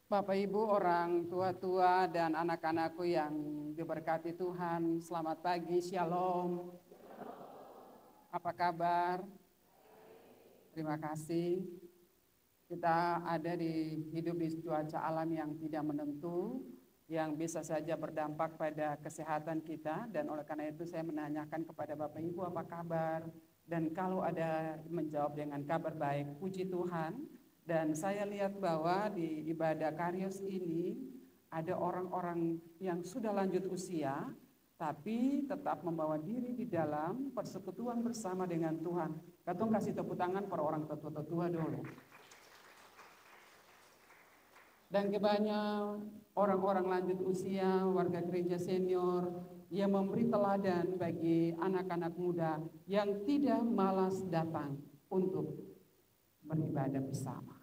Bapak Ibu, orang tua-tua dan anak-anakku yang diberkati Tuhan, selamat pagi, shalom. Apa kabar? Terima kasih. Kita ada hidup di cuaca alam yang tidak menentu, yang bisa saja berdampak pada kesehatan kita, dan oleh karena itu saya menanyakan kepada Bapak Ibu apa kabar, dan kalau ada menjawab dengan kabar baik, puji Tuhan. Dan saya lihat bahwa di ibadah Karyos ini ada orang-orang yang sudah lanjut usia, tapi tetap membawa diri di dalam persekutuan bersama dengan Tuhan. Katong kasih tepuk tangan para orang tua-tua dulu. Dan kebanyakan orang-orang lanjut usia, warga gereja senior, yang memberi teladan bagi anak-anak muda yang tidak malas datang untuk beribadah bersama.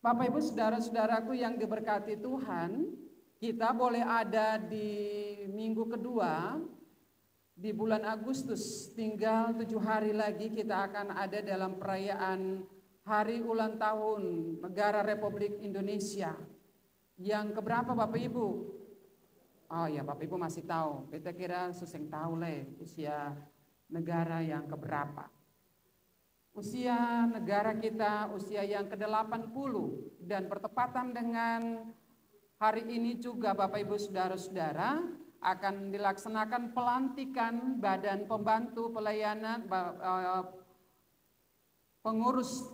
Bapak Ibu saudara-saudaraku yang diberkati Tuhan, kita boleh ada di minggu kedua di bulan Agustus, tinggal 7 hari lagi kita akan ada dalam perayaan Hari Ulang Tahun Negara Republik Indonesia. Yang keberapa Bapak Ibu? Oh ya, Bapak Ibu masih tahu. Kita kira suseng tahu lah usia negara yang keberapa. Usia negara kita usia yang ke-80 dan bertepatan dengan hari ini juga Bapak Ibu saudara-saudara akan dilaksanakan pelantikan Badan Pembantu Pelayanan Pengurus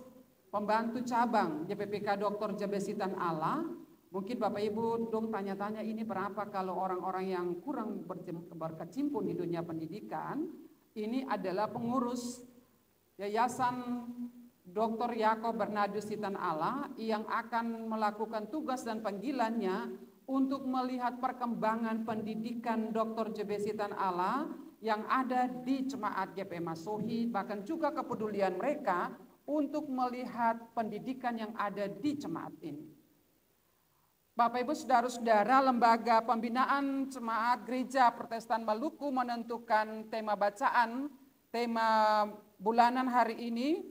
Pembantu Cabang JPPK Dr. Jabesitan Allah. Mungkin Bapak Ibu dong tanya-tanya ini berapa kalau orang-orang yang kurang berkecimpung di dunia pendidikan. Ini adalah pengurus Yayasan Dr. Yakob Bernardus Sitan Allah yang akan melakukan tugas dan panggilannya untuk melihat perkembangan pendidikan Dr. JB Sitan Allah yang ada di Jemaat GP Masohi, bahkan juga kepedulian mereka untuk melihat pendidikan yang ada di jemaat ini. Bapak Ibu saudara-saudara, Lembaga Pembinaan Jemaat Gereja Protestan Maluku menentukan tema bacaan, tema bulanan hari ini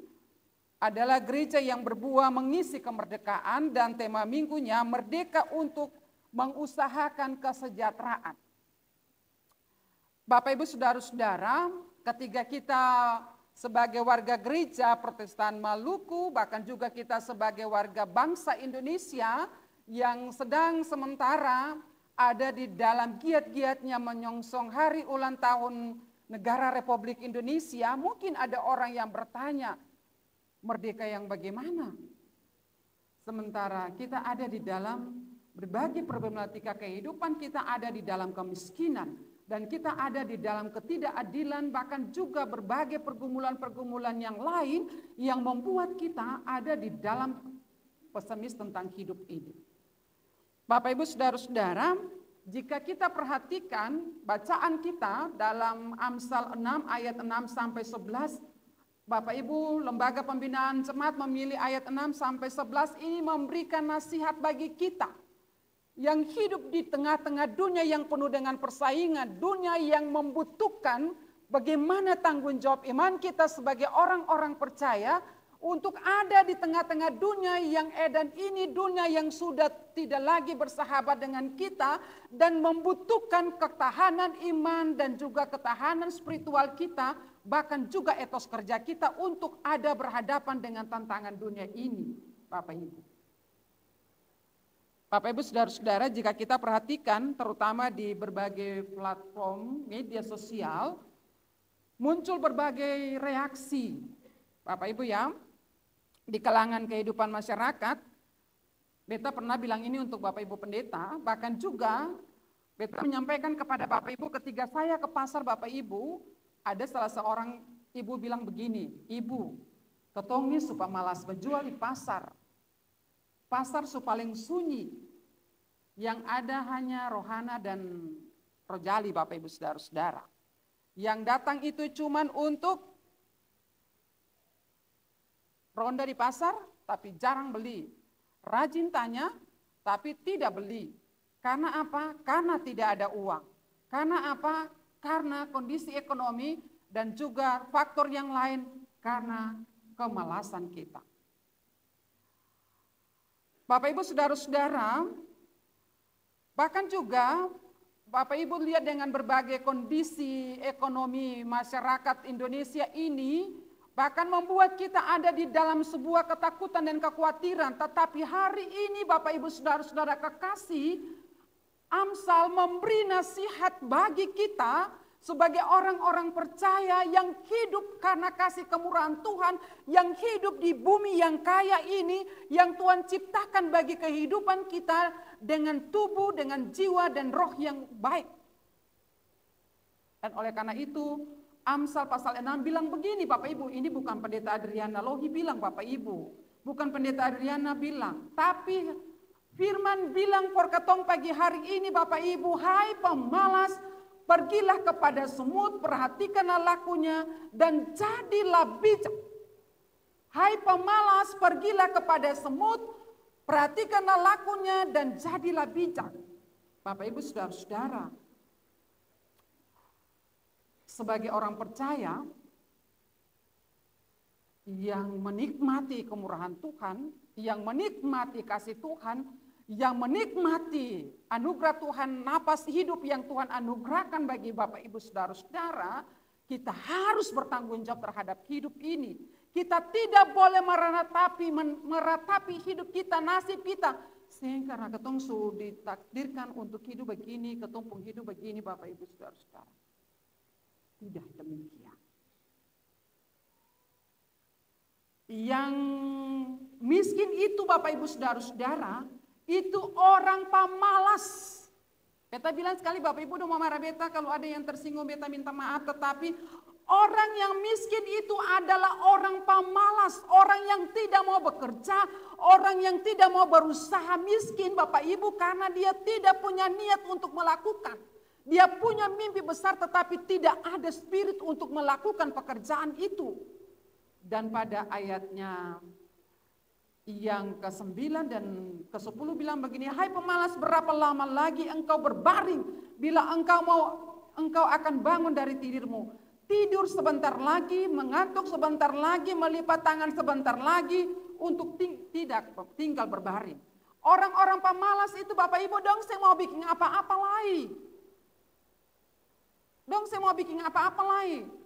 adalah gereja yang berbuah mengisi kemerdekaan, dan tema minggunya merdeka untuk mengusahakan kesejahteraan. Bapak Ibu saudara-saudara, ketika kita sebagai warga gereja Protestan Maluku, bahkan juga kita sebagai warga bangsa Indonesia yang sedang sementara ada di dalam giat-giatnya menyongsong hari ulang tahun Negara Republik Indonesia, mungkin ada orang yang bertanya, merdeka yang bagaimana? Sementara kita ada di dalam berbagai problematika kehidupan, kita ada di dalam kemiskinan, dan kita ada di dalam ketidakadilan, bahkan juga berbagai pergumulan-pergumulan yang lain yang membuat kita ada di dalam pesimis tentang hidup ini. Bapak Ibu saudara-saudara, jika kita perhatikan bacaan kita dalam Amsal 6 ayat 6 sampai 11, Bapak Ibu Lembaga Pembinaan Jemaat memilih ayat 6 sampai 11 ini memberikan nasihat bagi kita yang hidup di tengah-tengah dunia yang penuh dengan persaingan, dunia yang membutuhkan bagaimana tanggung jawab iman kita sebagai orang-orang percaya untuk ada di tengah-tengah dunia yang edan ini, dunia yang sudah tidak lagi bersahabat dengan kita dan membutuhkan ketahanan iman dan juga ketahanan spiritual kita, bahkan juga etos kerja kita untuk ada berhadapan dengan tantangan dunia ini, Bapak Ibu. Bapak Ibu saudara-saudara, jika kita perhatikan terutama di berbagai platform media sosial, muncul berbagai reaksi, Bapak Ibu ya, di kalangan kehidupan masyarakat. Beta pernah bilang ini untuk Bapak Ibu pendeta, bahkan juga beta menyampaikan kepada Bapak Ibu ketika saya ke pasar Bapak Ibu, ada salah seorang ibu bilang begini, ibu, ketongi supaya malas berjual di pasar. Pasar paling sunyi, yang ada hanya rohana dan rojali Bapak Ibu saudara-saudara. Yang datang itu cuman untuk ronda di pasar, tapi jarang beli. Rajin tanya, tapi tidak beli. Karena apa? Karena tidak ada uang. Karena apa? Karena kondisi ekonomi dan juga faktor yang lain, karena kemalasan kita. Bapak Ibu saudara-saudara, bahkan juga Bapak Ibu lihat dengan berbagai kondisi ekonomi masyarakat Indonesia ini, bahkan membuat kita ada di dalam sebuah ketakutan dan kekhawatiran. Tetapi hari ini Bapak Ibu saudara-saudara kekasih, Amsal memberi nasihat bagi kita sebagai orang-orang percaya yang hidup karena kasih kemurahan Tuhan, yang hidup di bumi yang kaya ini, yang Tuhan ciptakan bagi kehidupan kita dengan tubuh, dengan jiwa dan roh yang baik. Dan oleh karena itu, Amsal pasal 6 bilang begini Bapak Ibu, ini bukan pendeta Adriana Lohi bilang Bapak Ibu, bukan pendeta Adriana bilang, tapi firman bilang for ketong pagi hari ini Bapak Ibu, hai pemalas, pergilah kepada semut, perhatikanlah lakunya, dan jadilah bijak. Hai pemalas, pergilah kepada semut, perhatikanlah lakunya, dan jadilah bijak. Bapak Ibu saudara-saudara, sebagai orang percaya yang menikmati kemurahan Tuhan, yang menikmati kasih Tuhan, yang menikmati anugerah Tuhan, napas hidup yang Tuhan anugerahkan bagi Bapak Ibu saudara-saudara, kita harus bertanggung jawab terhadap hidup ini. Kita tidak boleh meratapi hidup kita, nasib kita. Sehingga karena ketong sudah ditakdirkan untuk hidup begini, ketong pun hidup begini Bapak Ibu saudara-saudara. Tidak demikian. Yang miskin itu Bapak Ibu saudara-saudara, itu orang pemalas. Beta bilang sekali Bapak Ibu udah mau marah beta kalau ada yang tersinggung beta minta maaf. Tetapi orang yang miskin itu adalah orang pemalas. Orang yang tidak mau bekerja. Orang yang tidak mau berusaha miskin Bapak Ibu. Karena dia tidak punya niat untuk melakukan. Dia punya mimpi besar tetapi tidak ada spirit untuk melakukan pekerjaan itu. Dan pada ayatnya yang ke-9 dan ke-10 bilang begini, hai pemalas, berapa lama lagi engkau berbaring? Bila engkau akan bangun dari tidurmu. Tidur sebentar lagi, mengantuk sebentar lagi, melipat tangan sebentar lagi untuk tidak tinggal berbaring. Orang-orang pemalas itu Bapak Ibu dong saya mau bikin apa-apa lagi. Dong saya mau bikin apa-apa lagi.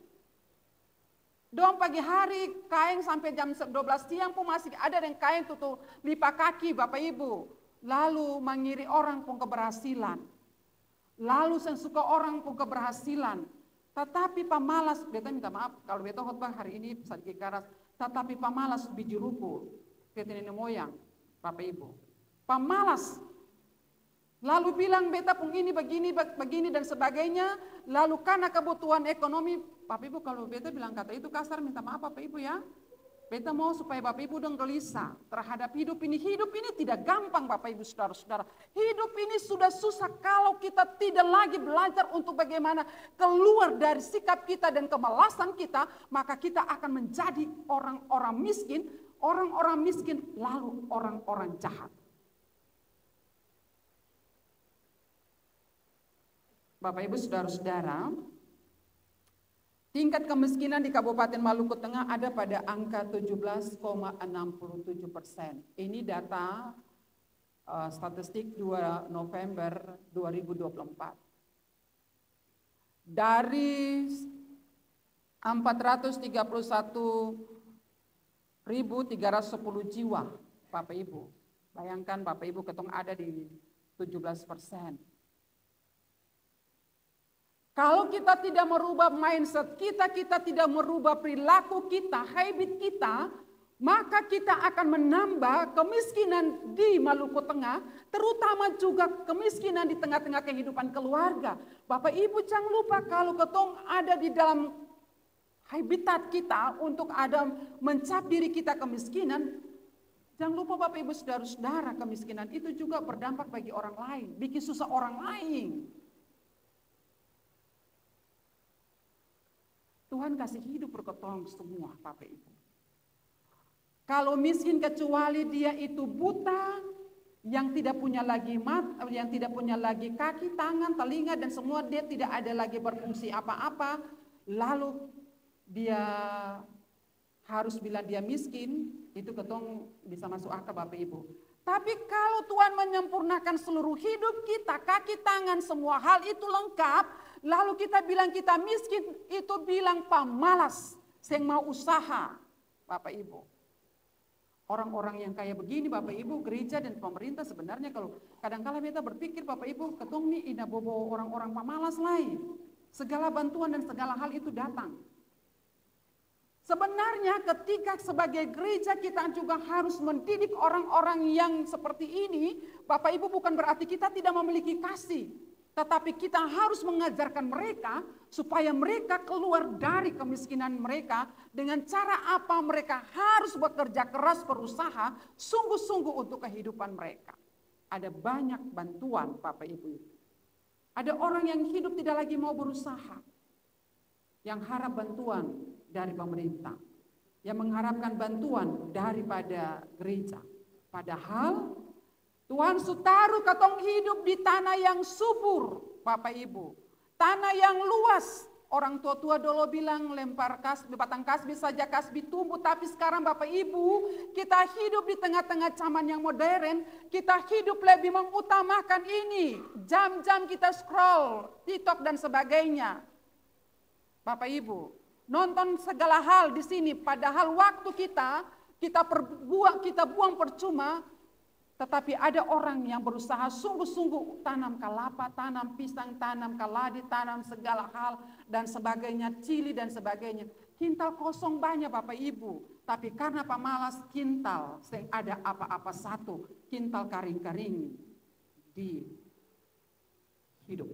Dong pagi hari kain sampai jam 12 siang pun masih ada yang kain tutup lipat kaki Bapak Ibu. Lalu mengiri orang pun keberhasilan. Lalu sensuka orang pun keberhasilan. Tetapi pemalas, beta minta maaf kalau beta khotbah hari ini sedikit keras. Tetapi pemalas biji ruku, beta nenek moyang Bapak Ibu. Pemalas. Lalu bilang beta pun ini begini dan sebagainya. Lalu karena kebutuhan ekonomi, Bapak Ibu kalau beta bilang kata itu kasar minta maaf Bapak Ibu ya. Beta mau supaya Bapak Ibu dong gelisah terhadap hidup ini. Hidup ini tidak gampang Bapak Ibu saudara-saudara. Hidup ini sudah susah kalau kita tidak lagi belajar untuk bagaimana keluar dari sikap kita dan kemalasan kita. Maka kita akan menjadi orang-orang miskin lalu orang-orang jahat. Bapak Ibu saudara-saudara, tingkat kemiskinan di Kabupaten Maluku Tengah ada pada angka 17,67%. Ini data statistik 2 November 2024. Dari 431.310 jiwa, Bapak Ibu. Bayangkan Bapak Ibu ketong ada di 17%. Kalau kita tidak merubah mindset kita tidak merubah perilaku kita, habit kita, maka kita akan menambah kemiskinan di Maluku Tengah, terutama juga kemiskinan di tengah-tengah kehidupan keluarga. Bapak Ibu jangan lupa kalau ketong ada di dalam habitat kita untuk ada mencap diri kita kemiskinan, jangan lupa Bapak Ibu saudara-saudara, kemiskinan itu juga berdampak bagi orang lain, bikin susah orang lain. Tuhan kasih hidup berketong semua Bapak Ibu. Kalau miskin kecuali dia itu buta, yang tidak punya lagi yang tidak punya lagi kaki, tangan, telinga dan semua, dia tidak ada lagi berfungsi apa-apa, lalu dia harus bilang dia miskin, itu ketong bisa masuk akal Bapak Ibu. Tapi kalau Tuhan menyempurnakan seluruh hidup kita, kaki tangan semua hal itu lengkap, lalu kita bilang kita miskin, itu bilang pamalas, yang mau usaha, Bapak Ibu. Orang-orang yang kayak begini Bapak Ibu, gereja dan pemerintah sebenarnya kalau kadang-kala kita berpikir Bapak Ibu, ketong nih ina bobo orang-orang pamalas lain. Segala bantuan dan segala hal itu datang. Sebenarnya ketika sebagai gereja kita juga harus mendidik orang-orang yang seperti ini, Bapak Ibu, bukan berarti kita tidak memiliki kasih. Tetapi kita harus mengajarkan mereka supaya mereka keluar dari kemiskinan mereka dengan cara apa mereka harus bekerja keras berusaha sungguh-sungguh untuk kehidupan mereka. Ada banyak bantuan Bapak Ibu. Ada orang yang hidup tidak lagi mau berusaha. Yang harap bantuan dari pemerintah, yang mengharapkan bantuan daripada gereja. Padahal Tuhan sutaruh katong hidup di tanah yang subur, Bapak Ibu. Tanah yang luas. Orang tua-tua dulu bilang lempar kasbi, batang kasbi saja kasbi tumbuh. Tapi sekarang Bapak Ibu, kita hidup di tengah-tengah zaman yang modern. Kita hidup lebih mengutamakan ini. Jam-jam kita scroll, TikTok dan sebagainya. Bapak Ibu, nonton segala hal di sini, padahal waktu kita buang percuma, tetapi ada orang yang berusaha sungguh-sungguh tanam kelapa, tanam pisang, tanam keladi, tanam segala hal dan sebagainya, cili dan sebagainya. Kintal kosong banyak Bapak Ibu, tapi karena pamalas kintal, sing ada apa-apa satu, kintal karing-karing di hidup.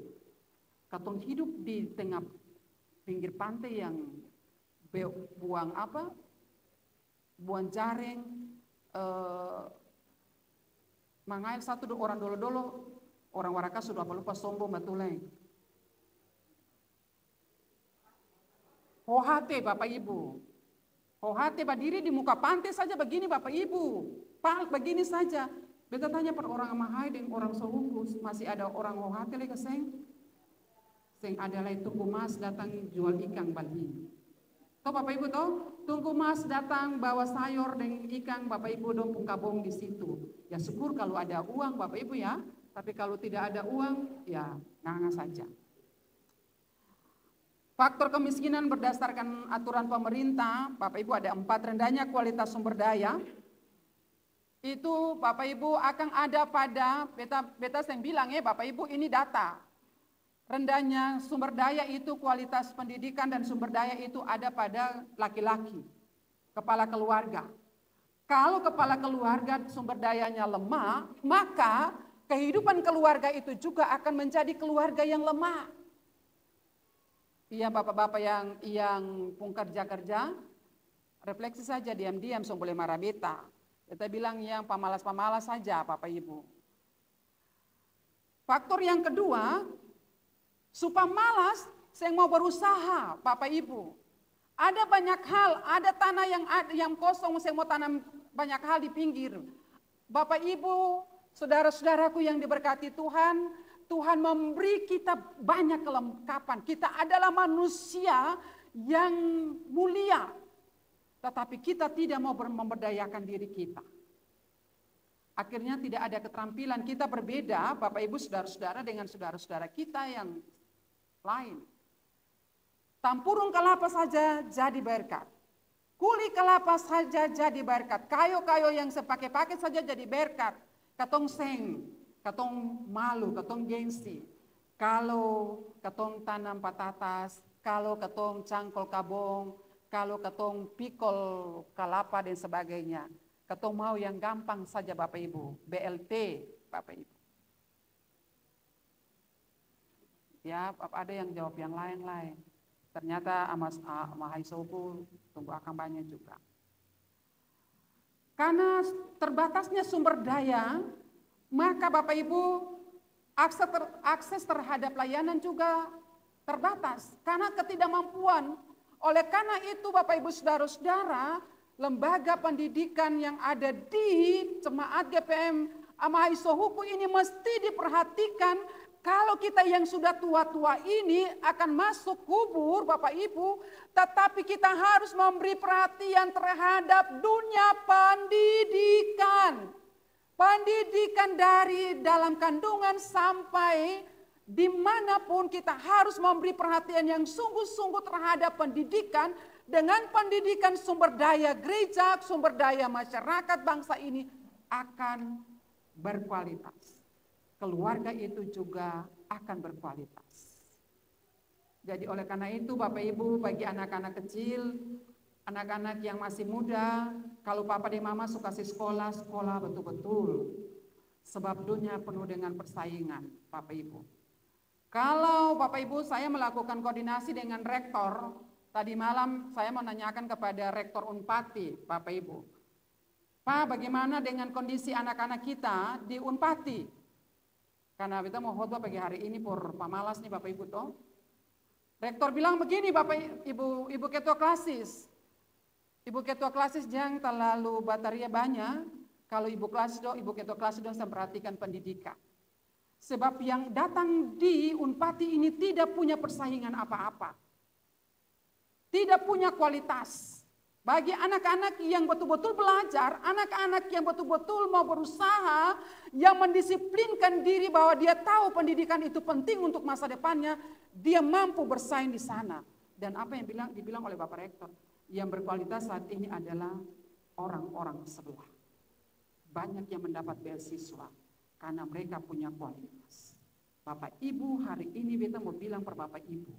Katong hidup di tengah pinggir pantai yang buang jaring, mangail satu orang dolo-dolo, orang waraka sudah lupa sombong batuleng. Hohate Bapak Ibu, hohate berdiri di muka pantai saja begini Bapak Ibu, begini saja. Beta tanya per orang Mahai dan orang Sohukus, masih ada orang hohate lagi seng? Sing adalah Tungku Mas datang jual ikan bali. Toh Bapak Ibu toh, Tungku Mas datang bawa sayur dan ikan, Bapak Ibu dong kabong di situ. Ya syukur kalau ada uang Bapak Ibu ya, tapi kalau tidak ada uang ya nganga saja. Faktor kemiskinan berdasarkan aturan pemerintah, Bapak Ibu ada 4, rendahnya kualitas sumber daya. Itu Bapak Ibu akan ada pada beta yang bilang ya Bapak Ibu ini data. Rendahnya sumber daya itu kualitas pendidikan dan sumber daya itu ada pada laki-laki, kepala keluarga. Kalau kepala keluarga sumber dayanya lemah, maka kehidupan keluarga itu juga akan menjadi keluarga yang lemah. Iya bapak-bapak yang pun kerja-kerja, refleksi saja diam-diam, so boleh marah beta. Kita bilang yang pamalas-pamalas saja Bapak Ibu. Faktor yang kedua, supaya malas, saya mau berusaha, Bapak Ibu. Ada banyak hal, ada tanah yang kosong, saya mau tanam banyak hal di pinggir. Bapak Ibu, saudara-saudaraku yang diberkati Tuhan, Tuhan memberi kita banyak kelengkapan. Kita adalah manusia yang mulia, tetapi kita tidak mau memberdayakan diri kita. Akhirnya tidak ada keterampilan, kita berbeda, Bapak Ibu, saudara-saudara dengan saudara-saudara kita yang lain. Tampurung kelapa saja jadi berkat. Kuli kelapa saja jadi berkat. Kayu-kayu yang sepakai-pakai saja jadi berkat. Katong seng, katong malu, katong gengsi. Kalau katong tanam patatas, kalau katong cangkol kabong, kalau katong pikol kelapa dan sebagainya. Katong mau yang gampang saja Bapak Ibu, BLT Bapak Ibu. Ya, ada yang jawab yang lain-lain. Ternyata Mahai Soku tunggu akan banyak juga. Karena terbatasnya sumber daya, maka Bapak Ibu akses terhadap layanan juga terbatas. Karena ketidakmampuan. Oleh karena itu Bapak Ibu saudara-saudara, lembaga pendidikan yang ada di Jemaat GPM Mahai Sohuku ini mesti diperhatikan. Kalau kita yang sudah tua-tua ini akan masuk kubur Bapak Ibu, tetapi kita harus memberi perhatian terhadap dunia pendidikan. Pendidikan dari dalam kandungan sampai dimanapun kita harus memberi perhatian yang sungguh-sungguh terhadap pendidikan. Dengan pendidikan sumber daya gereja, sumber daya masyarakat bangsa ini akan berkualitas. Keluarga itu juga akan berkualitas. Jadi oleh karena itu Bapak Ibu, bagi anak-anak kecil, anak-anak yang masih muda, kalau papa dan mama suka sekolah, sekolah betul-betul. Sebab dunia penuh dengan persaingan, Bapak Ibu. Kalau Bapak Ibu saya melakukan koordinasi dengan rektor, tadi malam saya menanyakan kepada rektor Unpati, Bapak Ibu. Pak, bagaimana dengan kondisi anak-anak kita di Unpati? Karena kita mau khotbah pagi hari ini por pamalas nih Bapak Ibu toh. Rektor bilang begini Bapak Ibu, Ibu Ketua Klasis. Ibu Ketua Klasis jangan terlalu bataria banyak. Kalau Ibu Ketua Klasis dong saya perhatikan pendidikan. Sebab yang datang di Unpati ini tidak punya persaingan apa-apa. Tidak punya kualitas. Bagi anak-anak yang betul-betul belajar, anak-anak yang betul-betul mau berusaha, yang mendisiplinkan diri bahwa dia tahu pendidikan itu penting untuk masa depannya, dia mampu bersaing di sana. Dan apa yang dibilang oleh Bapak Rektor, yang berkualitas saat ini adalah orang-orang sebelah. Banyak yang mendapat beasiswa karena mereka punya kualitas. Bapak Ibu, hari ini beta mau bilang per Bapak Ibu,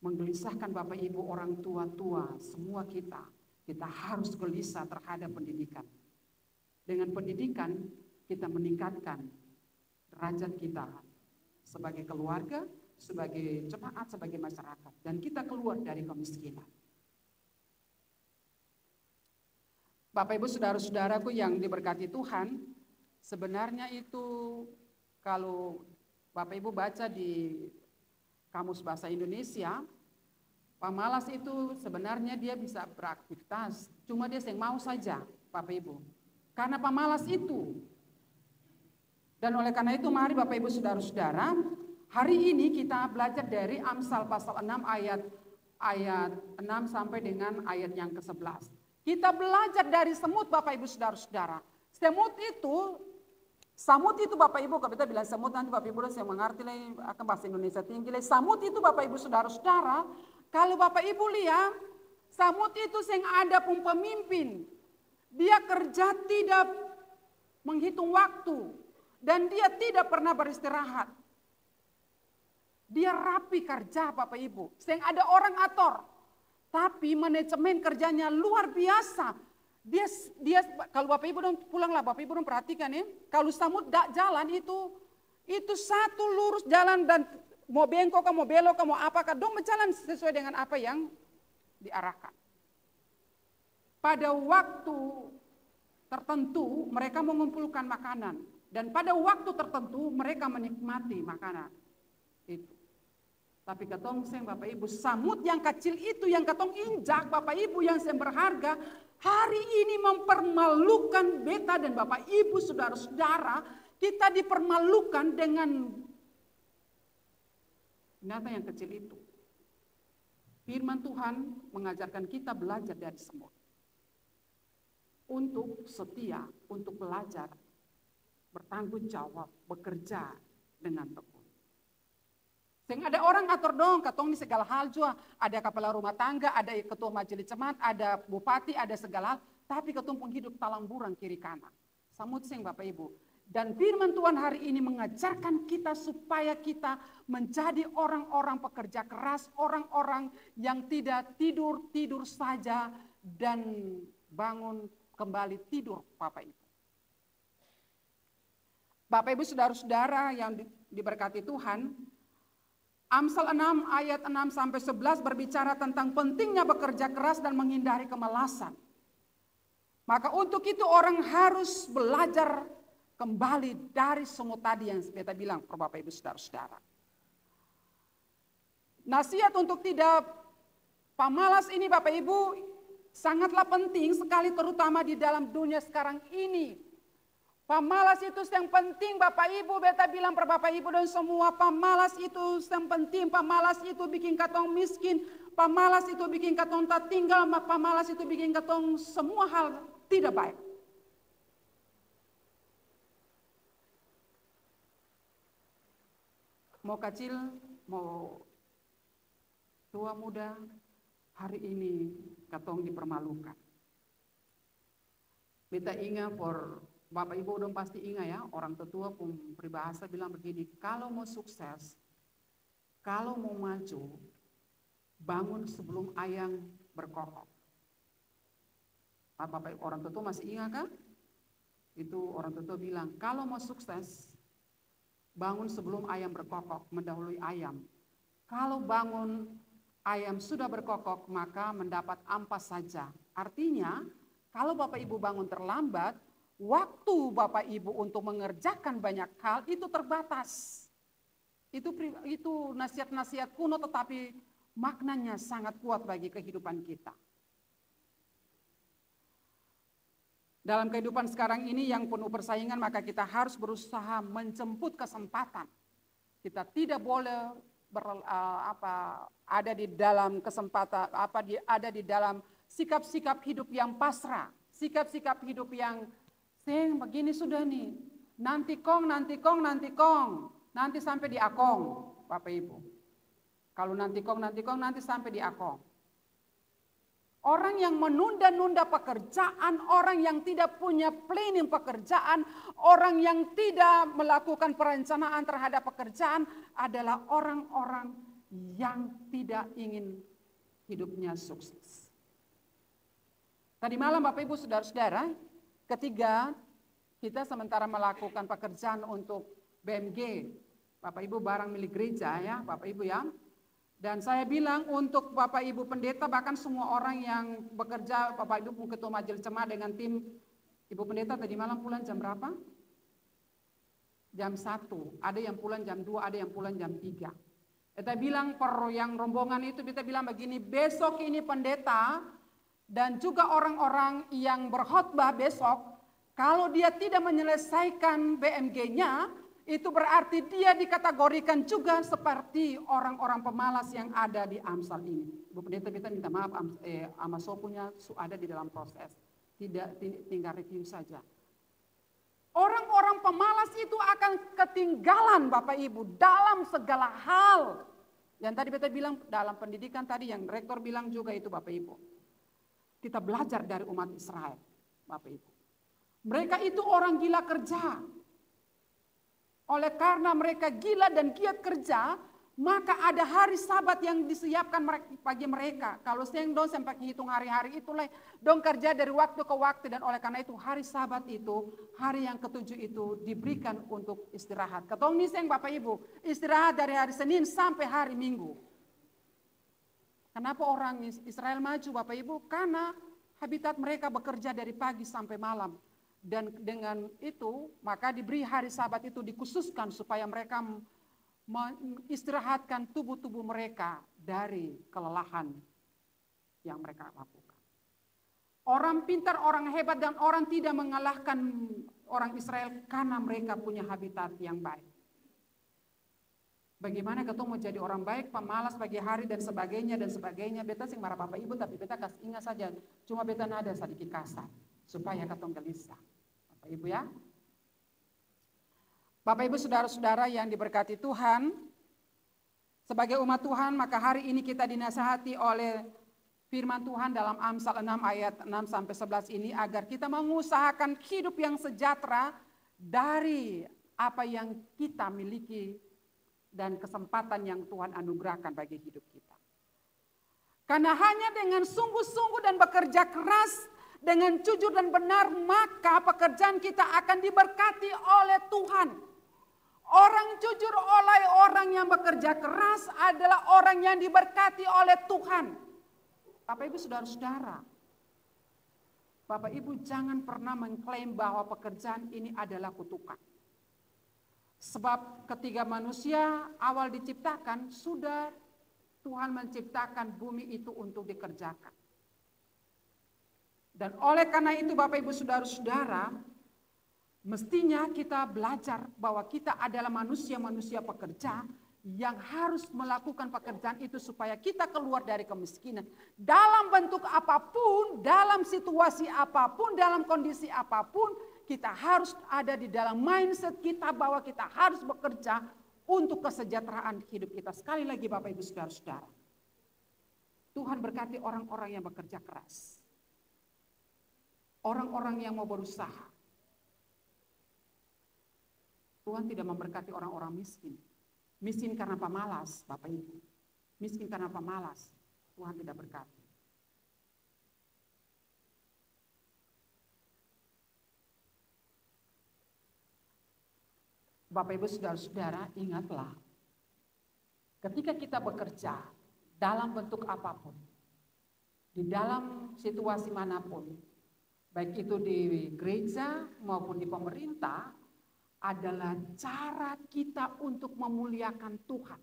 menggelisahkan Bapak Ibu orang tua-tua, semua kita harus gelisah terhadap pendidikan. Dengan pendidikan kita meningkatkan derajat kita sebagai keluarga, sebagai jemaat, sebagai masyarakat, dan kita keluar dari kemiskinan. Bapak Ibu saudara-saudaraku yang diberkati Tuhan, sebenarnya itu kalau Bapak Ibu baca di Kamus Bahasa Indonesia, pamalas itu sebenarnya dia bisa beraktivitas, cuma dia yang mau saja Bapak Ibu. Karena pamalas itu. Dan oleh karena itu mari Bapak Ibu saudara-saudara, hari ini kita belajar dari Amsal pasal 6 ayat 6 sampai dengan ayat yang ke-11. Kita belajar dari semut Bapak Ibu saudara-saudara. Samut itu Bapak Ibu, kalau kita bilang samut nanti Bapak Ibu saya mengerti akan bahasa Indonesia tinggi. Samut itu Bapak Ibu saudara-saudara, kalau Bapak Ibu lihat, samut itu yang ada pun pemimpin. Dia kerja tidak menghitung waktu dan dia tidak pernah beristirahat. Dia rapi kerja Bapak Ibu. Yang ada orang atur. Tapi manajemen kerjanya luar biasa. Dia kalau Bapak Ibu dong pulanglah Bapak Ibu dong perhatikan ya. Kalau samud jalan itu satu lurus jalan dan mau bengkok mau belok mau apakah dong berjalan sesuai dengan apa yang diarahkan. Pada waktu tertentu mereka mengumpulkan makanan dan pada waktu tertentu mereka menikmati makanan itu. Tapi ketong seng Bapak Ibu, samut yang kecil itu yang ketong injak Bapak Ibu yang seng berharga, hari ini mempermalukan beta dan Bapak Ibu saudara-saudara, kita dipermalukan dengan binatang yang kecil itu. Firman Tuhan mengajarkan kita belajar dari semut. Untuk setia, untuk belajar, bertanggung jawab, bekerja dengan tekun. Sehingga ada orang atur dong, katong ini segala hal juga. Ada kepala rumah tangga, ada ketua majelis jemaat, ada bupati, ada segala hal. Tapi ketong pun hidup talamburan kiri kanan. Samut sing Bapak Ibu. Dan firman Tuhan hari ini mengajarkan kita supaya kita menjadi orang-orang pekerja keras. Orang-orang yang tidak tidur saja dan bangun kembali tidur Bapak Ibu. Bapak Ibu saudara-saudara yang diberkati Tuhan, Amsal 6 ayat 6 sampai 11 berbicara tentang pentingnya bekerja keras dan menghindari kemalasan. Maka untuk itu orang harus belajar kembali dari semut tadi yang kita bilang per Bapak Ibu saudara-saudara. Nasihat untuk tidak pamalas ini Bapak Ibu sangatlah penting sekali terutama di dalam dunia sekarang ini. Pamalas itu yang penting Bapak Ibu, beta bilang per Bapak Ibu dan semua, pamalas itu yang penting, pamalas itu bikin katong miskin, pamalas itu bikin katong tak tinggal, pamalas itu bikin katong semua hal tidak baik. mau kecil, mau tua muda, hari ini katong dipermalukan. Beta ingat Bapak Ibu udah pasti ingat ya, orang tetua pun peribahasa bilang begini, kalau mau sukses, kalau mau maju, bangun sebelum ayam berkokok. Bapak orang tetua masih ingat kan? Itu orang tetua bilang, kalau mau sukses, bangun sebelum ayam berkokok, mendahului ayam. Kalau bangun ayam sudah berkokok, maka mendapat ampas saja. Artinya, kalau Bapak Ibu bangun terlambat, waktu Bapak Ibu untuk mengerjakan banyak hal itu terbatas. Itu nasihat-nasihat kuno tetapi maknanya sangat kuat bagi kehidupan kita. Dalam kehidupan sekarang ini yang penuh persaingan, maka kita harus berusaha menjemput kesempatan. Kita tidak boleh ada di dalam kesempatan, ada di dalam sikap-sikap hidup yang pasrah, sikap-sikap hidup yang begini sudah nih, nanti kong, nanti sampai di akong, Bapak Ibu. Kalau nanti kong, nanti sampai di akong. Orang yang menunda-nunda pekerjaan, orang yang tidak punya planning pekerjaan, orang yang tidak melakukan perencanaan terhadap pekerjaan adalah orang-orang yang tidak ingin hidupnya sukses. Tadi malam Bapak Ibu saudara-saudara, ketiga kita sementara melakukan pekerjaan untuk BMG, Bapak Ibu barang milik gereja ya, Bapak Ibu ya. Dan saya bilang untuk Bapak Ibu pendeta, bahkan semua orang yang bekerja, Bapak Ibu ketua majelis jemaat dengan tim Ibu pendeta tadi malam pulang jam berapa? Jam 1, ada yang pulang jam 2, ada yang pulang jam 3. Kita bilang yang rombongan itu kita bilang begini, besok ini pendeta dan juga orang-orang yang berkhotbah besok, kalau dia tidak menyelesaikan BMG-nya, itu berarti dia dikategorikan juga seperti orang-orang pemalas yang ada di Amsal ini. Bu Pendeta kita minta maaf, Amasopunya ada di dalam proses. Tidak tinggal review saja. Orang-orang pemalas itu akan ketinggalan Bapak Ibu dalam segala hal. Yang tadi kita bilang dalam pendidikan tadi yang rektor bilang juga itu Bapak Ibu. Kita belajar dari umat Israel Bapak Ibu. Mereka itu orang gila kerja. Oleh karena mereka gila dan giat kerja, maka ada hari Sabat yang disiapkan bagi mereka. Kalau dong sampai hitung hari-hari itulah, dong kerja dari waktu ke waktu, dan oleh karena itu hari Sabat itu, hari yang ke-7 itu diberikan untuk istirahat. Ketong niseng Bapak Ibu, istirahat dari hari Senin sampai hari Minggu. Kenapa orang Israel maju Bapak Ibu? Karena habitat mereka bekerja dari pagi sampai malam. Dan dengan itu maka diberi hari Sabat itu dikhususkan supaya mereka mengistirahatkan tubuh-tubuh mereka dari kelelahan yang mereka lakukan. Orang pintar, orang hebat dan orang tidak mengalahkan orang Israel karena mereka punya habitat yang baik. Bagaimana ketemu mau jadi orang baik, pemalas pagi hari dan sebagainya. Beta sing marah Bapak Ibu tapi beta kasih ingat saja. Cuma beta nada sedikit kasar supaya ketemu gelisah. Ibu ya. Bapak Ibu saudara-saudara yang diberkati Tuhan, sebagai umat Tuhan maka hari ini kita dinasihati oleh firman Tuhan dalam Amsal 6 ayat 6 sampai 11 ini agar kita mengusahakan hidup yang sejahtera dari apa yang kita miliki dan kesempatan yang Tuhan anugerahkan bagi hidup kita. Karena hanya dengan sungguh-sungguh dan bekerja keras dengan jujur dan benar, maka pekerjaan kita akan diberkati oleh Tuhan. Orang jujur oleh orang yang bekerja keras adalah orang yang diberkati oleh Tuhan. Bapak Ibu saudara-saudara, Bapak Ibu jangan pernah mengklaim bahwa pekerjaan ini adalah kutukan. Sebab ketika manusia awal diciptakan, sudah Tuhan menciptakan bumi itu untuk dikerjakan. Dan oleh karena itu Bapak Ibu saudara-saudara, mestinya kita belajar bahwa kita adalah manusia-manusia pekerja yang harus melakukan pekerjaan itu supaya kita keluar dari kemiskinan. Dalam bentuk apapun, dalam situasi apapun, dalam kondisi apapun, kita harus ada di dalam mindset kita bahwa kita harus bekerja untuk kesejahteraan hidup kita. Sekali lagi Bapak Ibu Saudara-saudara, Tuhan berkati orang-orang yang bekerja keras. Orang-orang yang mau berusaha. Tuhan tidak memberkati orang-orang miskin. Miskin karena pemalas, Bapak Ibu. Miskin karena pemalas, Tuhan tidak berkati. Bapak Ibu Saudara-saudara, ingatlah, ketika kita bekerja dalam bentuk apapun, di dalam situasi manapun, baik itu di gereja maupun di pemerintah, adalah cara kita untuk memuliakan Tuhan.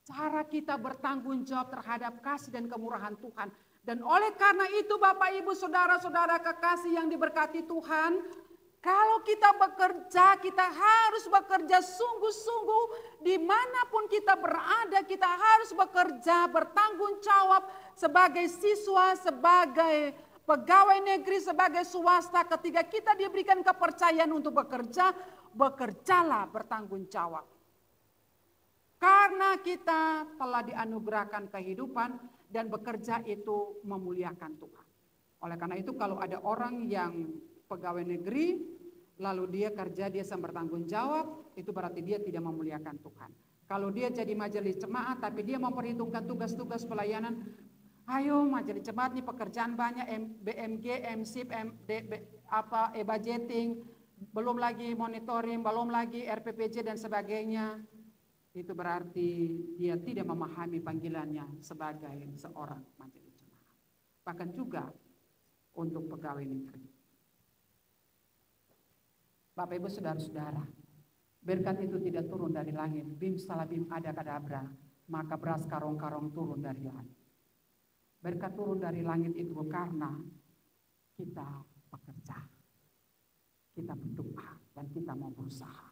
Cara kita bertanggung jawab terhadap kasih dan kemurahan Tuhan. Dan oleh karena itu Bapak Ibu Saudara-saudara kekasih yang diberkati Tuhan, kalau kita bekerja, kita harus bekerja sungguh-sungguh. Dimanapun kita berada, kita harus bekerja, bertanggung jawab sebagai siswa, sebagai pegawai negeri, sebagai swasta. Ketika kita diberikan kepercayaan untuk bekerja, bekerjalah bertanggung jawab. Karena kita telah dianugerahkan kehidupan dan bekerja itu memuliakan Tuhan. Oleh karena itu kalau ada orang yang pegawai negeri, lalu dia kerja, dia sedang bertanggung jawab, itu berarti dia tidak memuliakan Tuhan. Kalau dia jadi majelis jemaat, tapi dia memperhitungkan tugas-tugas pelayanan, ayo majelis jemaat ini pekerjaan banyak, BMG, MSIP, e-budgeting, belum lagi monitoring, belum lagi RPPJ dan sebagainya. Itu berarti dia tidak memahami panggilannya sebagai seorang majelis jemaat. Bahkan juga untuk pegawai negeri. Bapak Ibu Saudara-saudara, berkat itu tidak turun dari langit. Bim salabim ada kadabra, maka beras karong-karong turun dari langit. Berkat turun dari langit itu karena kita bekerja, kita berdoa, dan kita mau berusaha.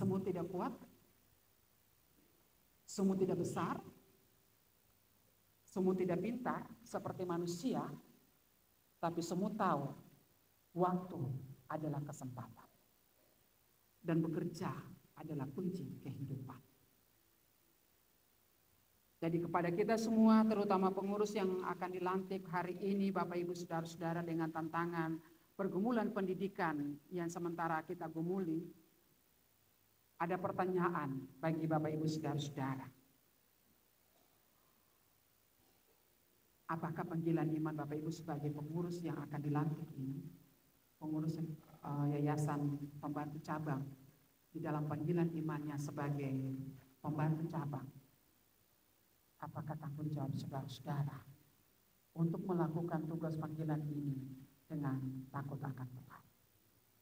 Semut tidak kuat, semut tidak besar, semut tidak pintar seperti manusia, tapi semut tahu waktu adalah kesempatan. Dan bekerja adalah kunci kehidupan. Jadi kepada kita semua, terutama pengurus yang akan dilantik hari ini, Bapak Ibu Saudara-saudara, dengan tantangan pergumulan pendidikan yang sementara kita gumuli, ada pertanyaan bagi Bapak Ibu Saudara-saudara. Apakah panggilan iman Bapak Ibu sebagai pengurus yang akan dilantik ini, pengurus yayasan pembantu cabang, di dalam panggilan imannya sebagai pembantu cabang, apakah tanggung jawab saudara-saudara untuk melakukan tugas panggilan ini dengan takut akan Tuhan?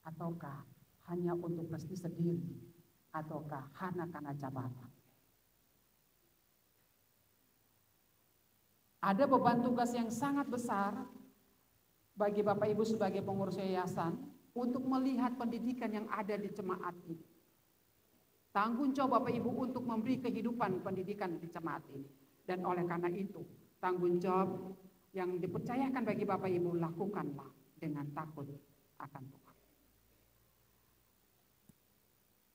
Ataukah hanya untuk prestise sendiri? Ataukah hanya karena jabatan? Ada beban tugas yang sangat besar bagi Bapak Ibu sebagai pengurus yayasan untuk melihat pendidikan yang ada di jemaat ini. Tanggung jawab Bapak Ibu untuk memberi kehidupan pendidikan di jemaat ini. Dan oleh karena itu, tanggung jawab yang dipercayakan bagi Bapak Ibu, lakukanlah dengan takut akan Tuhan.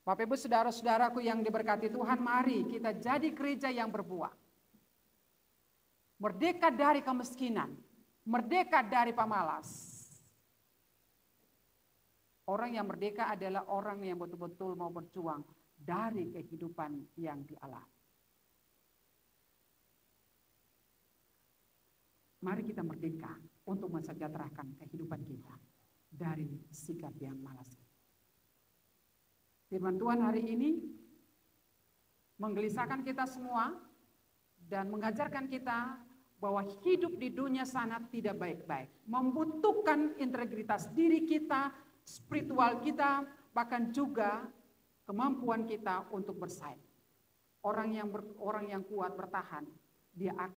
Bapak Ibu saudara-saudaraku yang diberkati Tuhan, mari kita jadi gereja yang berbuah. Merdeka dari kemiskinan, merdeka dari pemalas. Orang yang merdeka adalah orang yang betul-betul mau berjuang dari kehidupan yang dialami. Mari kita merdeka untuk mensejahterakan kehidupan kita dari sikap yang malas. Firman Tuhan hari ini menggelisahkan kita semua dan mengajarkan kita bahwa hidup di dunia sana tidak baik-baik. Membutuhkan integritas diri kita, spiritual kita, bahkan juga kemampuan kita untuk bersaing. Orang yang kuat bertahan, dia akan